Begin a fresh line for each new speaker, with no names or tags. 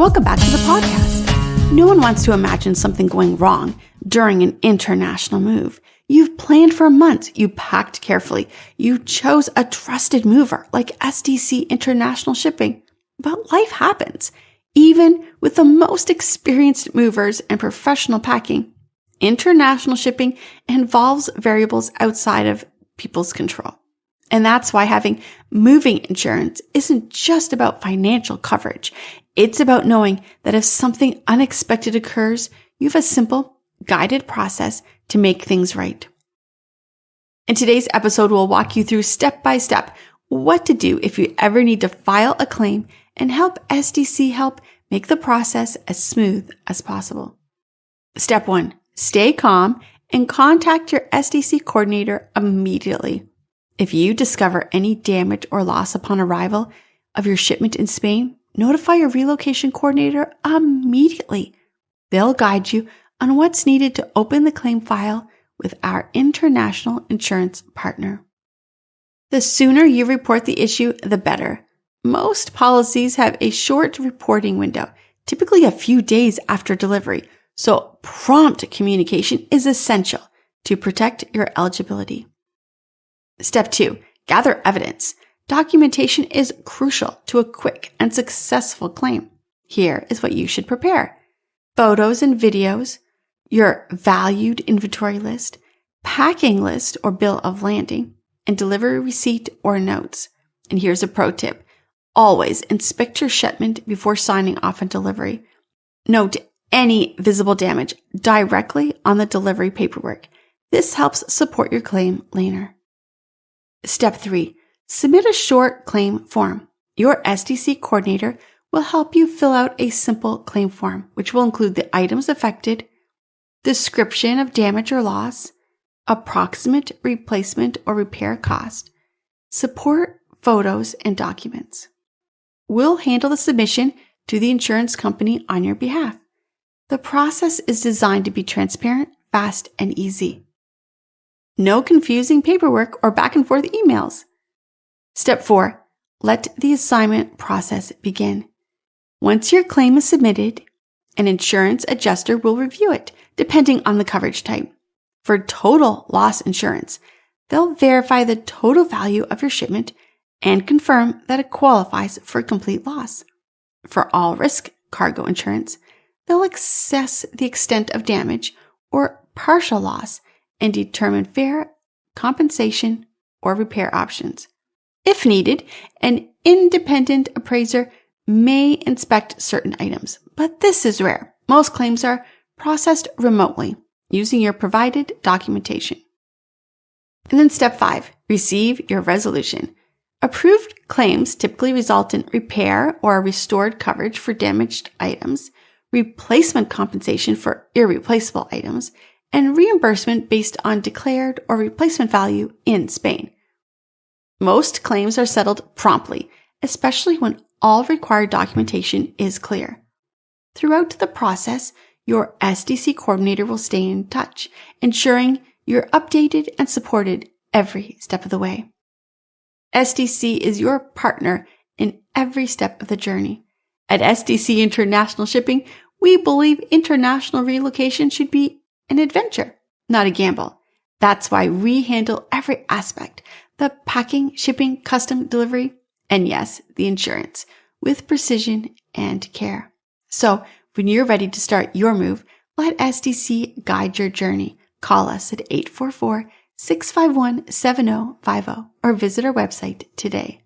Welcome back to the podcast. No one wants to imagine something going wrong during an international move. You've planned for months. You packed carefully. You chose a trusted mover like SDC International Shipping. But life happens. Even with the most experienced movers and professional packing, international shipping involves variables outside of people's control. And that's why having moving insurance isn't just about financial coverage. It's about knowing that if something unexpected occurs, you have a simple, guided process to make things right. In today's episode, we'll walk you through step by step what to do if you ever need to file a claim and help SDC help make the process as smooth as possible. Step 1, stay calm and contact your SDC coordinator immediately. If you discover any damage or loss upon arrival of your shipment in Spain, notify your relocation coordinator immediately. They'll guide you on what's needed to open the claim file with our international insurance partner. The sooner you report the issue, the better. Most policies have a short reporting window, typically a few days after delivery, so prompt communication is essential to protect your eligibility. Step 2, gather evidence. Documentation is crucial to a quick and successful claim. Here is what you should prepare: photos and videos, your valued inventory list, packing list or bill of landing, and delivery receipt or notes. And here's a pro tip: always inspect your shipment before signing off on delivery. Note any visible damage directly on the delivery paperwork. This helps support your claim later. Step 3, submit a short claim form. Your SDC coordinator will help you fill out a simple claim form, which will include the items affected, description of damage or loss, approximate replacement or repair cost, support photos, and documents. We'll handle the submission to the insurance company on your behalf. The process is designed to be transparent, fast, and easy. No confusing paperwork or back and forth emails. Step 4, let the assignment process begin. Once your claim is submitted, an insurance adjuster will review it, depending on the coverage type. For total loss insurance, they'll verify the total value of your shipment and confirm that it qualifies for complete loss. For all risk cargo insurance, they'll assess the extent of damage or partial loss and determine fair compensation or repair options. If needed, an independent appraiser may inspect certain items, but this is rare. Most claims are processed remotely using your provided documentation. And then step 5, receive your resolution. Approved claims typically result in repair or restored coverage for damaged items, replacement compensation for irreplaceable items, and reimbursement based on declared or replacement value in Spain. Most claims are settled promptly, especially when all required documentation is clear. Throughout the process, your SDC coordinator will stay in touch, ensuring you're updated and supported every step of the way. SDC is your partner in every step of the journey. At SDC International Shipping, we believe international relocation should be an adventure, not a gamble. That's why we handle every aspect: the packing, shipping, custom delivery, and yes, the insurance, with precision and care. So when you're ready to start your move, let SDC guide your journey. Call us at 844-651-7050 or visit our website today.